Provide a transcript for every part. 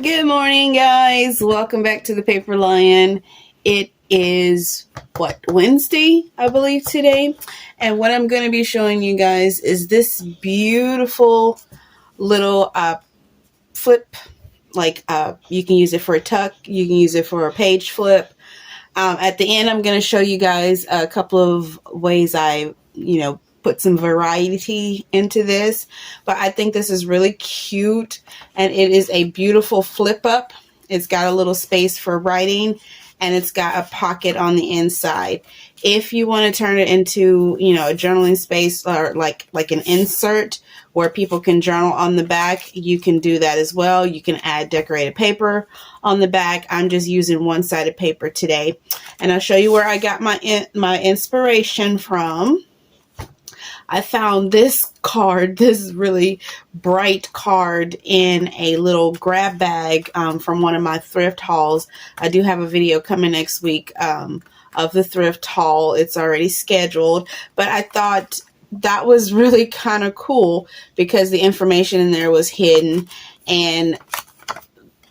Good morning, guys. Welcome back to the Paper Lion. It is Wednesday, I believe, today. And what I'm going to be showing you guys is this beautiful little flip. You can use it for a tuck, you can use it for a page flip. At the end, I'm going to show you guys a couple of ways I, put some variety into this. But I think this is really cute, and it is a beautiful flip up. It's got a little space for writing, and it's got a pocket on the inside. If you want to turn it into, a journaling space or like an insert where people can journal on the back, you can do that as well. You can add decorated paper on the back. I'm just using one-sided paper today, and I'll show you where I got my inspiration from. I found this card, this really bright card, in a little grab bag from one of my thrift hauls. I do have a video coming next week of the thrift haul. It's already scheduled, but I thought that was really kind of cool because the information in there was hidden, and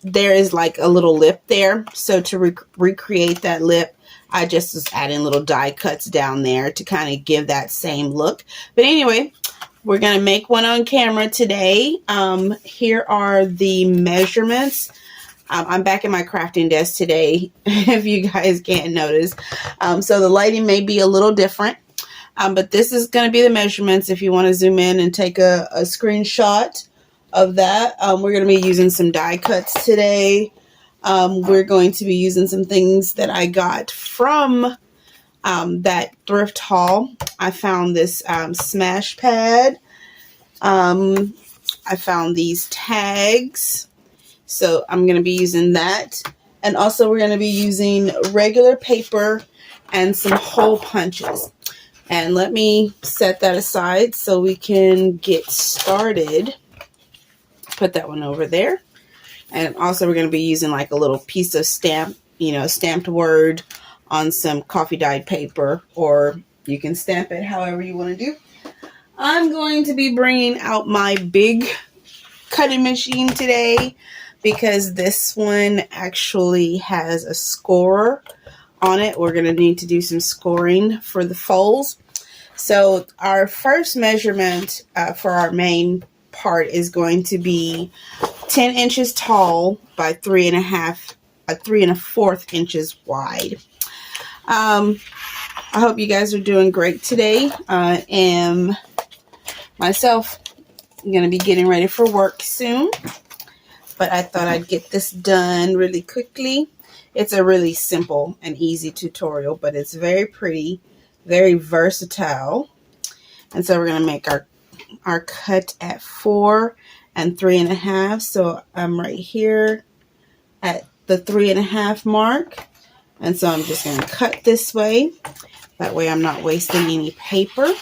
there is like a little lip there. So to recreate that lip, I just was adding little die cuts down there to kind of give that same look. But anyway, we're going to make one on camera today. Here are the measurements. I'm back at my crafting desk today, if you guys can't notice. So the lighting may be a little different. But this is going to be the measurements if you want to zoom in and take a screenshot of that. We're going to be using some die cuts today. We're going to be using some things that I got from that thrift haul. I found this smash pad. I found these tags. So I'm going to be using that. And also we're going to be using regular paper and some hole punches. And let me set that aside so we can get started. Put that one over there. And also we're going to be using like a little piece of stamped word on some coffee dyed paper, or you can stamp it however you want to do. I'm going to be bringing out my big cutting machine today because this one actually has a scorer on it. We're going to need to do some scoring for the folds. So our first measurement for our main part is going to be 10 inches tall by 3 3¼ inches wide. I hope you guys are doing great today. I am myself going to be getting ready for work soon, but I thought I'd get this done really quickly. It's a really simple and easy tutorial, but it's very pretty, very versatile. And so we're going to make our cut at 4 and 3½. So I'm right here at the 3½ mark. And so I'm just going to cut this way. That way I'm not wasting any paper.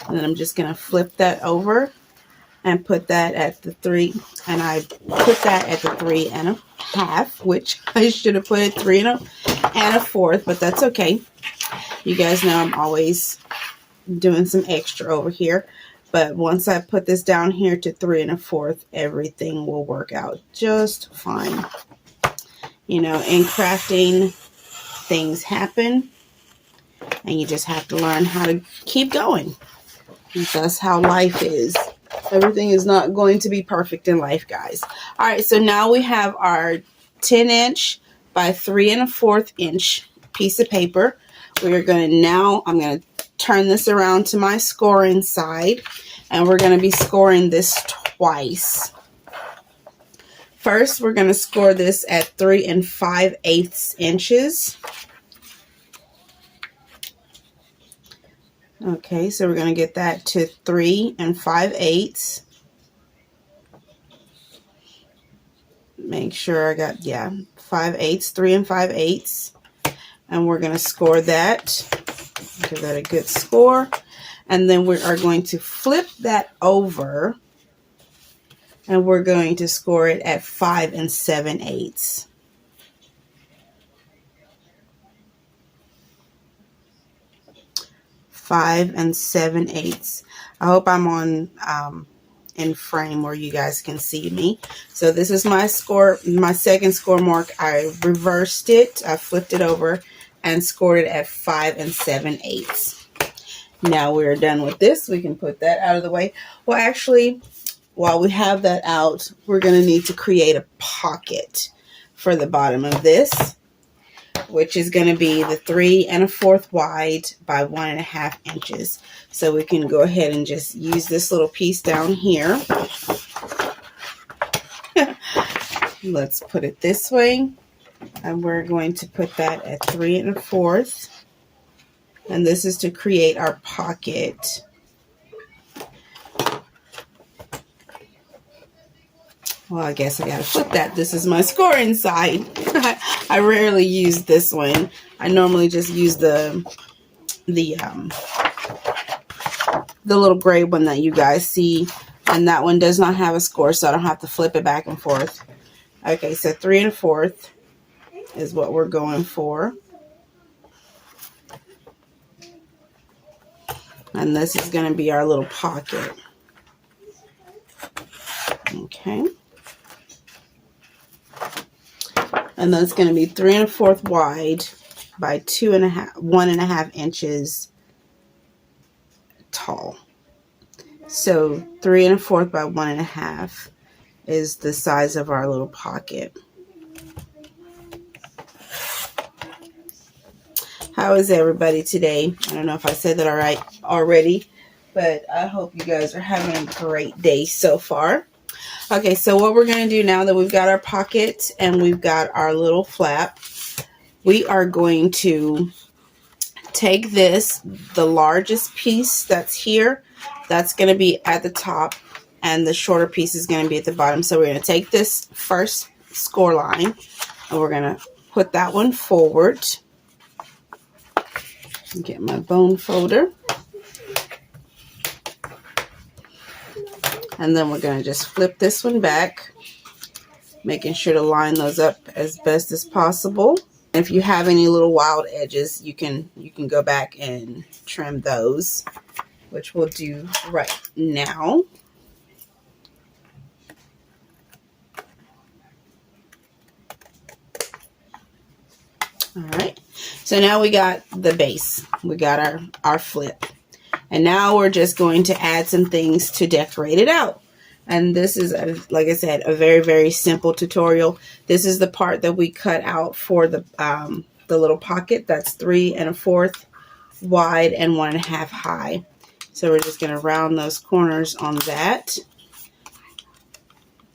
And then I'm just going to flip that over and put that at the 3. And I put that at the 3½, which I should have put at 3¼ but that's okay. You guys know I'm always doing some extra over here. But once I put this down here to 3¼ everything will work out just fine. In crafting, things happen, and you just have to learn how to keep going. That's how life is. Everything is not going to be perfect in life, guys. All right, so now we have our 10-inch by 3¼ inch piece of paper. I'm going to turn this around to my scoring side, and we're going to be scoring this twice. First, we're going to score this at 3 5/8 inches. Okay, so we're going to get that to 3 5/8. Make sure I got, 5/8, 3 5/8. And we're going to score that. Give that a good score. And then we are going to flip that over, and we're going to score it at 5 7/8. I hope I'm on in frame where you guys can see me. So this is my score, my second score mark. I reversed it, I flipped it over and scored it at 5 7/8. Now we're done with this. We can put that out of the way. Well, actually, while we have that out, we're going to need to create a pocket for the bottom of this, which is going to be the 3 1/4 wide by 1.5 inches. So we can go ahead and just use this little piece down here. Let's put it this way. And we're going to put that at 3 1/4. And this is to create our pocket. Well, I guess I gotta flip that. This is my scoring side. I rarely use this one. I normally just use the little gray one that you guys see, and that one does not have a score, so I don't have to flip it back and forth. Okay, so 3 1/4 is what we're going for, and this is going to be our little pocket. Okay. And that's going to be 3 1/4 wide by 1.5 inches tall. So 3 1/4 by 1.5 is the size of our little pocket. How is everybody today? I don't know if I said that all right already, but I hope you guys are having a great day so far. Okay, so what we're going to do now that we've got our pocket and we've got our little flap, we are going to take this, the largest piece that's here, that's going to be at the top, and the shorter piece is going to be at the bottom. So we're going to take this first score line, and we're going to put that one forward. Get my bone folder. And then we're going to just flip this one back, making sure to line those up as best as possible. If you have any little wild edges, you can go back and trim those, which we'll do right now. All right. So now we got the base. We got our flip. And now we're just going to add some things to decorate it out. And this is, like I said, a very, very simple tutorial. This is the part that we cut out for the little pocket. That's 3 1/4 wide and 1.5 high. So we're just going to round those corners on that,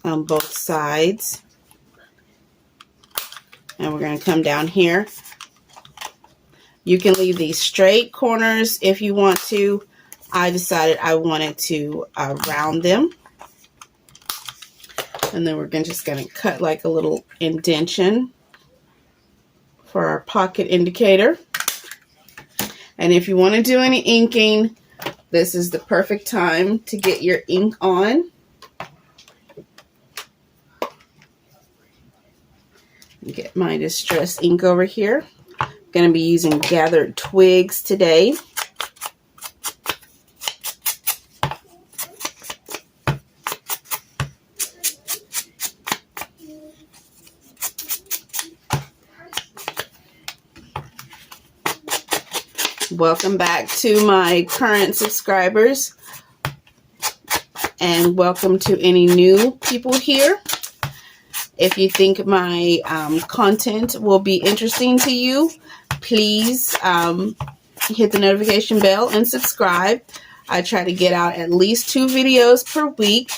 on both sides. And we're going to come down here. You can leave these straight corners if you want to. I decided I wanted to round them. And then we're just going to cut like a little indentation for our pocket indicator. And if you want to do any inking, this is the perfect time to get your ink on. Get my Distress ink over here. Going to be using Gathered Twigs today. Welcome back to my current subscribers, and welcome to any new people here. If you think my content will be interesting to you, please hit the notification bell and subscribe. I try to get out at least 2 videos per week,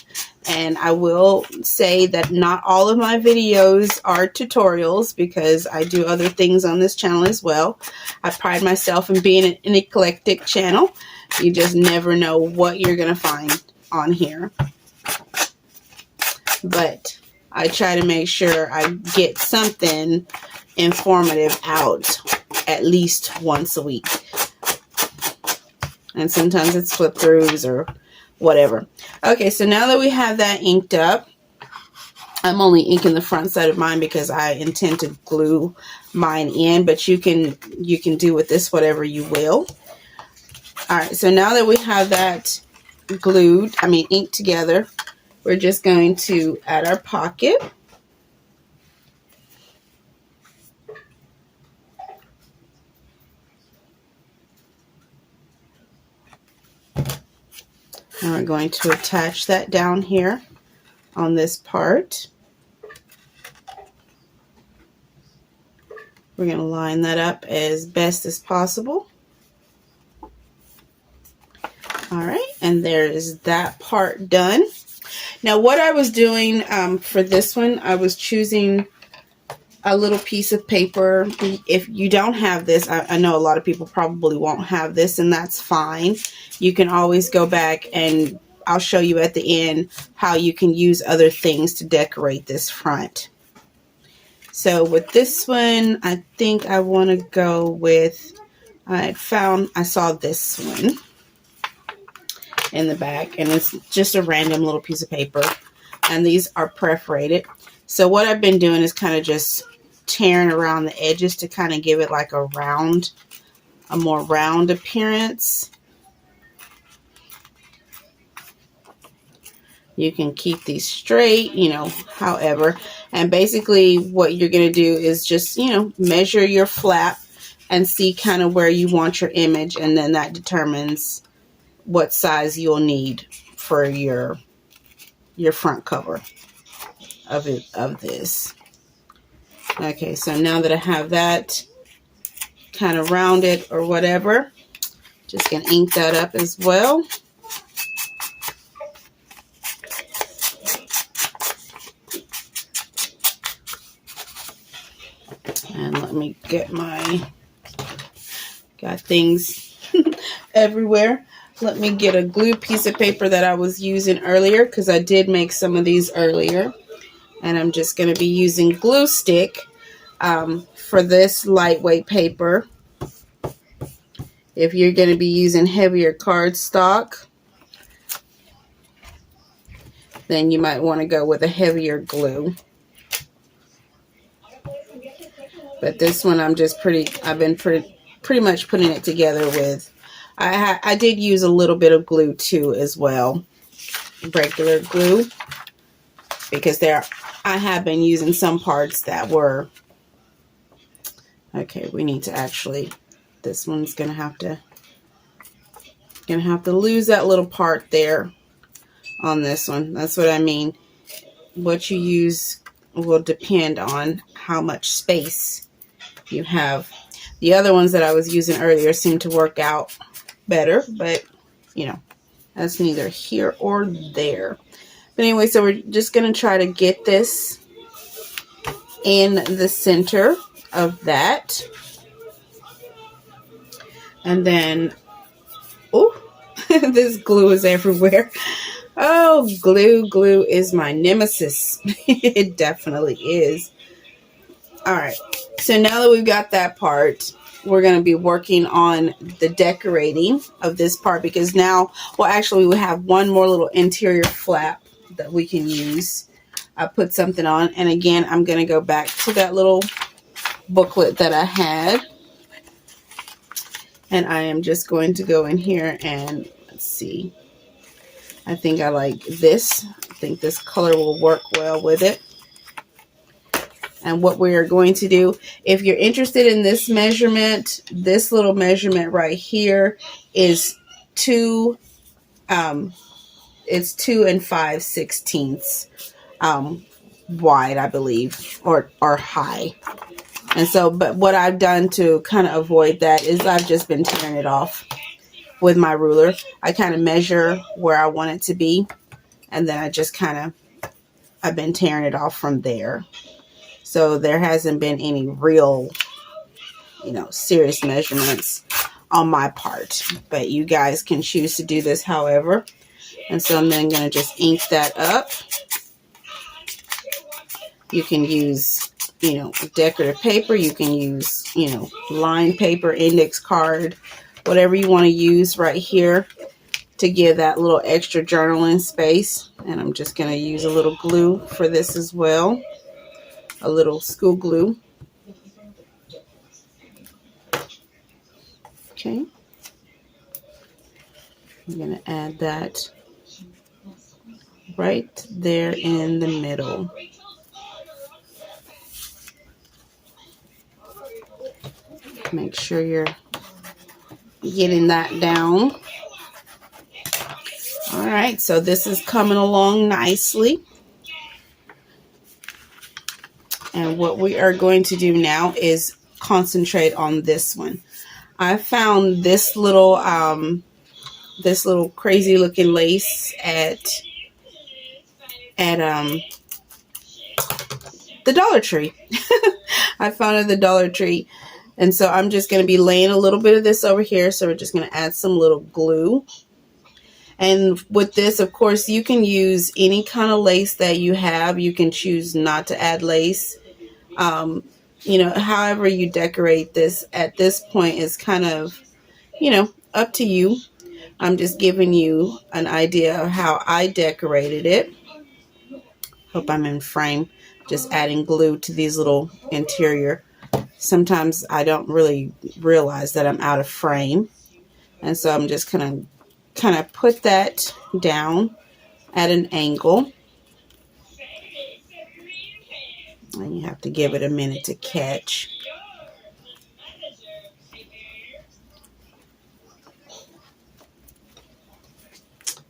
and I will say that not all of my videos are tutorials because I do other things on this channel as well. I pride myself in being an eclectic channel. You just never know what you're going to find on here. But I try to make sure I get something informative out at least once a week. And sometimes it's flip throughs or whatever. Okay, so now that we have that inked up, I'm only inking the front side of mine because I intend to glue mine in, but you can do with this whatever you will. All right, so now that we have that inked together, we're just going to add our pocket. And we're going to attach that down here on this part. We're going to line that up as best as possible. All right, and there is that part done. Now what I was doing for this one, I was choosing a little piece of paper. If you don't have this, I know a lot of people probably won't have this, and that's fine. You can always go back, and I'll show you at the end how you can use other things to decorate this front. So with this one, I think I want to go with, I saw this one in the back, and it's just a random little piece of paper, and these are perforated. So what I've been doing is kind of just tearing around the edges to kind of give it like a more round appearance. You can keep these straight, however. And basically what you're going to do is just, measure your flap and see kind of where you want your image. And then that determines what size you'll need for your front cover of this. Okay, so now that I have that kind of rounded or whatever, just going to ink that up as well. And let me get got things everywhere. Let me get a glue piece of paper that I was using earlier, because I did make some of these earlier. And I'm just going to be using glue stick for this lightweight paper. If you're going to be using heavier cardstock, then you might want to go with a heavier glue. But this one, I've been pretty much putting it together with, I did use a little bit of glue too as well, regular glue, because I have been using some parts that were, okay, we need to actually, this one's gonna have to lose that little part there on this one. That's what I mean. What you use will depend on how much space you have. The other ones that I was using earlier seem to work out better, but that's neither here or there. But anyway, so we're just going to try to get this in the center of that. And then, oh, this glue is everywhere. Oh, glue is my nemesis. It definitely is. All right, so now that we've got that part, we're going to be working on the decorating of this part, because now, well, actually we have one more little interior flap that we can use. I put something on, and again, I'm going to go back to that little booklet that I had, and I am just going to go in here and let's see. I think I like this. I think this color will work well with it. And what we are going to do, if you're interested in this measurement, this little measurement right here is 2 it's 2 5/16 wide, I believe, or high. And so, but what I've done to kind of avoid that is I've just been tearing it off with my ruler. I kind of measure where I want it to be, and then I've been tearing it off from there. So there hasn't been any real, serious measurements on my part. But you guys can choose to do this however. And so I'm then going to just ink that up. You can use, decorative paper. You can use, lined paper, index card, whatever you want to use right here to give that little extra journaling space. And I'm just going to use a little glue for this as well. A little school glue. Okay. I'm going to add that right there in the middle. Make sure you're getting that down. All right, so this is coming along nicely. And what we are going to do now is concentrate on this one. I found this little crazy looking lace at the Dollar Tree. I found it at the Dollar Tree. And so I'm just going to be laying a little bit of this over here. So we're just going to add some little glue. And with this, of course, you can use any kind of lace that you have. You can choose not to add lace. You know, however you decorate this at this point is kind of, you know, up to you. I'm just giving you an idea of how I decorated it. Hope I'm in frame. Just adding glue to these little interior. Sometimes I don't really realize that I'm out of frame. And so I'm just going to kind of put that down at an angle. And you have to give it a minute to catch.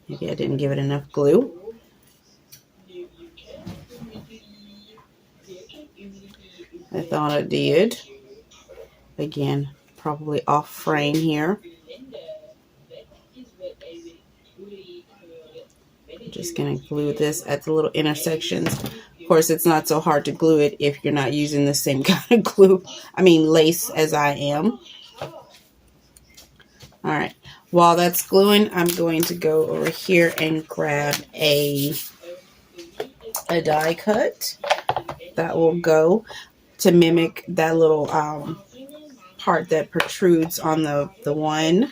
Maybe I didn't give it enough glue. I thought I did. Again, probably off frame here. I'm just going to glue this at the little intersections. Of course, it's not so hard to glue it if you're not using the same kind of lace as I am. All right. While that's gluing, I'm going to go over here and grab a die cut that will go to mimic that little part that protrudes on the one.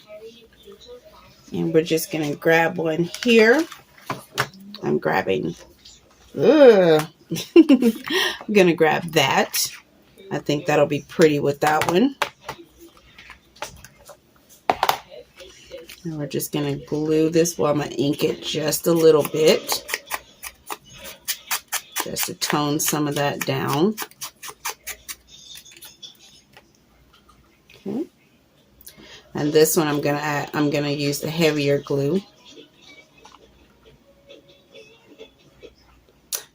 And we're just going to grab one here. I'm grabbing. I'm going to grab that. I think that'll be pretty with that one. And we're just going to glue this. Well, I'm going to ink it just a little bit. Just to tone some of that down. Okay. And this one I'm going to use the heavier glue.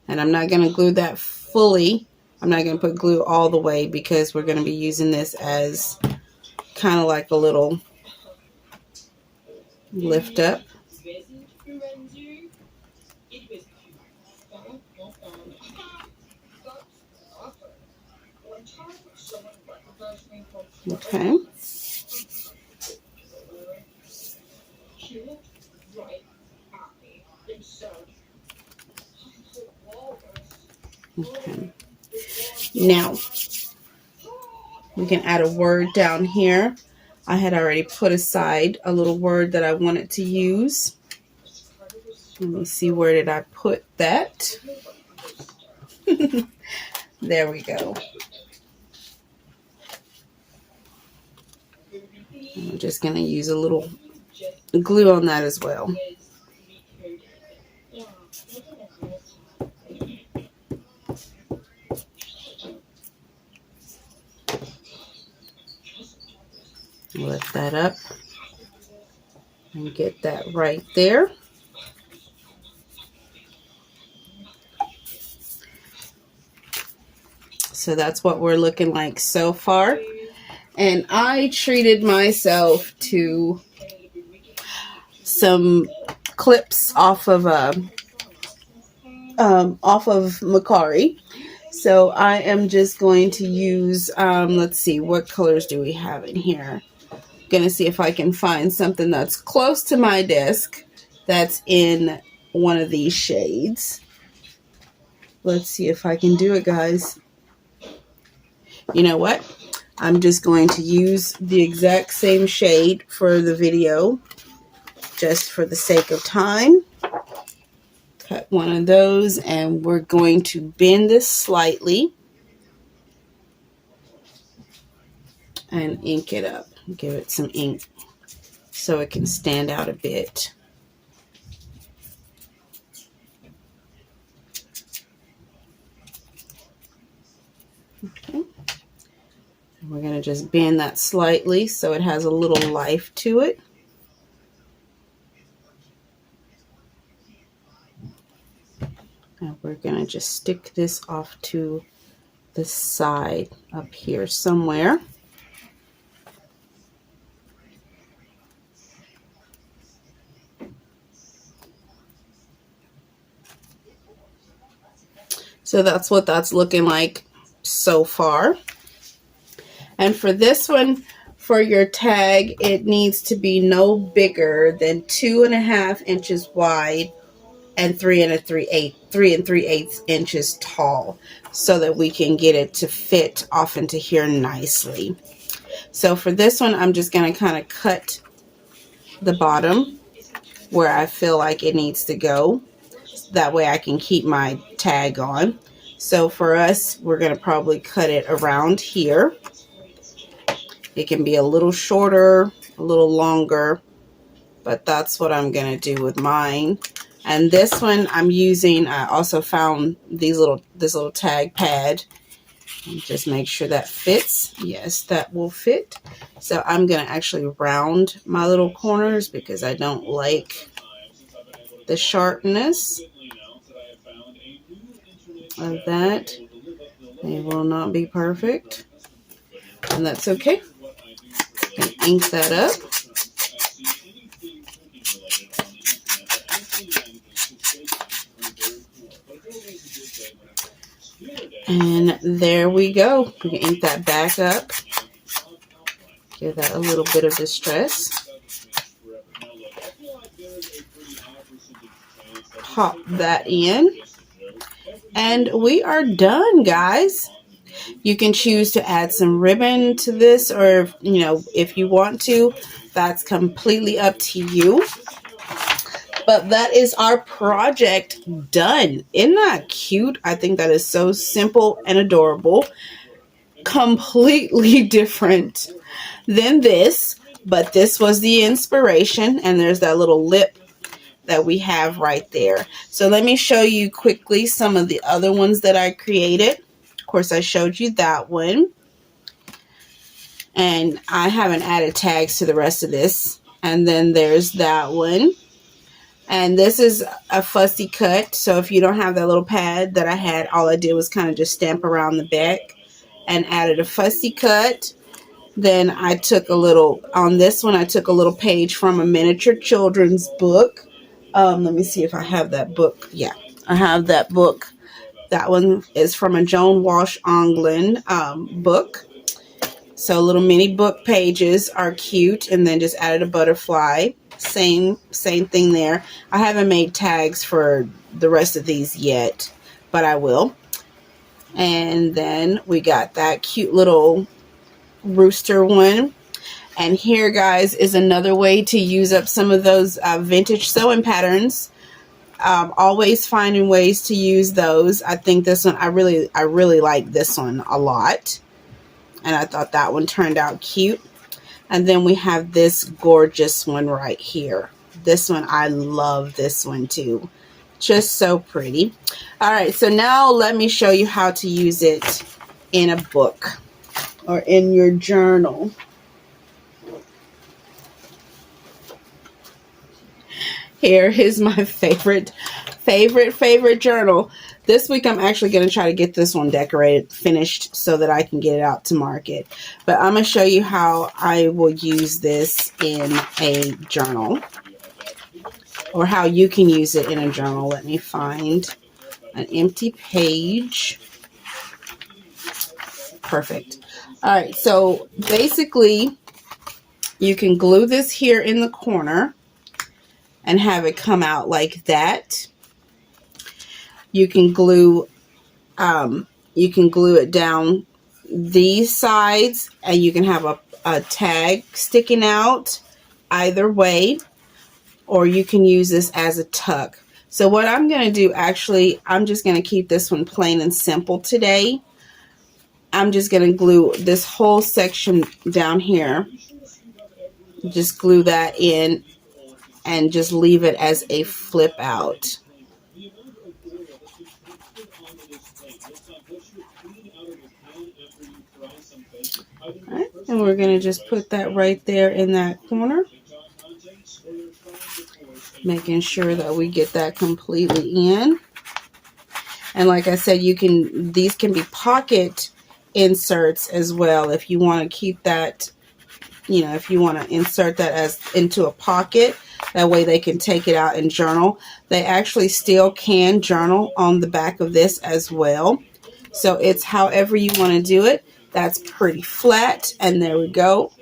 And I'm not going to glue that fully. I'm not going to put glue all the way because we're going to be using this as kind of like a little lift up. Okay. Okay. Now, we can add a word down here. I had already put aside a little word that I wanted to use. Let me see, where did I put that? There we go. I'm just going to use a little glue on that as well. Lift that up and get that right there. So that's what we're looking like so far. And I treated myself to some clips off of Macari. So I am just going to use, let's see, what colors do we have in here? Going to see if I can find something that's close to my desk that's in one of these shades. Let's see if I can do it, guys. You know what? I'm just going to use the exact same shade for the video, just for the sake of time. Cut one of those, and we're going to bend this slightly and ink it up. Give it some ink so it can stand out a bit. Okay. We're going to just bend that slightly so it has a little life to it. And we're going to just stick this off to the side up here somewhere. So that's what that's looking like so far. And for this one, for your tag, it needs to be no bigger than 2.5 inches wide and 3 3/8 inches tall, so that we can get it to fit off into here nicely. So for this one, I'm just going to kind of cut the bottom where I feel like it needs to go. That way I can keep my tag on. So for us, we're going to probably cut it around here. It can be a little shorter, a little longer, but that's what I'm going to do with mine. And this one I'm using, I also found this little tag pad. Just make sure that fits. Yes, that will fit. So I'm going to actually round my little corners because I don't like the sharpness of that. They will not be perfect, and that's okay. And ink that up. And there we go. We can ink that back up. Give that a little bit of distress. Pop that in. And we are done, guys. You can choose to add some ribbon to this, or, you know, if you want to, that's completely up to you. But that is our project done. Isn't that cute? I think that is so simple and adorable. Completely different than this, but this was the inspiration, and there's that little lip that we have right there. So let me show you quickly some of the other ones that I created. Of course, I showed you that one, and I haven't added tags to the rest of this. And then there's that one, and this is a fussy cut. So if you don't have that little pad that I had, all I did was kind of just stamp around the back and added a fussy cut. Then I took a little, on this one, I took a little page from a miniature children's book. Let me see if I have that book. Yeah, I have that book. That one is from a Joan Walsh Anglin book. So little mini book pages are cute. And then just added a butterfly. Same thing there. I haven't made tags for the rest of these yet, but I will. And then we got that cute little rooster one. And here, guys, is another way to use up some of those vintage sewing patterns. Always finding ways to use those. I think this one, I really like this one a lot. And I thought that one turned out cute. And then we have this gorgeous one right here. This one, I love this one too. Just so pretty. All right, so now let me show you how to use it in a book or in your journal. Here is my favorite journal. This week I'm actually going to try to get this one decorated, finished, so that I can get it out to market. But I'm going to show you how I will use this in a journal, or how you can use it in a journal. Let me find an empty page. Perfect. All right, so basically you can glue this here in the corner and have it come out like that. You can glue it down these sides, and you can have a tag sticking out either way, or you can use this as a tuck. So what I'm going to do, actually, I'm just going to keep this one plain and simple today. I'm just going to glue this whole section down here. Just glue that in and just leave it as a flip out. Right, and we're going to just put that right there in that corner, making sure that we get that completely in. And like I said, these can be pocket inserts as well if you want to keep that, if you want to insert that as into a pocket. That way they can take it out and journal. They actually still can journal on the back of this as well. So it's however you want to do it. That's pretty flat. And there we go.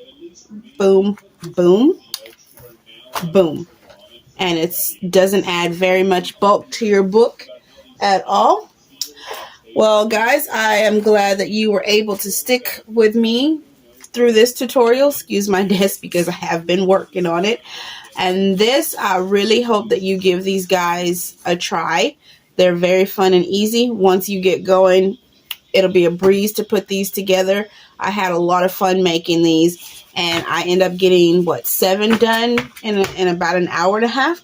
Boom, boom, boom. And it doesn't add very much bulk to your book at all. Well, guys, I am glad that you were able to stick with me through this tutorial. Excuse my desk because I have been working on it. And this, I really hope that you give these guys a try. They're very fun and easy. Once you get going, it'll be a breeze to put these together. I had a lot of fun making these, and I end up getting, 7 done in about an hour and a half.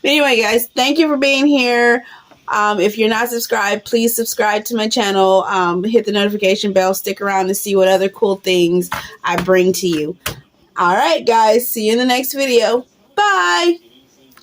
But anyway, guys, thank you for being here. If you're not subscribed, please subscribe to my channel. Hit the notification bell. Stick around to see what other cool things I bring to you. All right, guys. See you in the next video. Bye.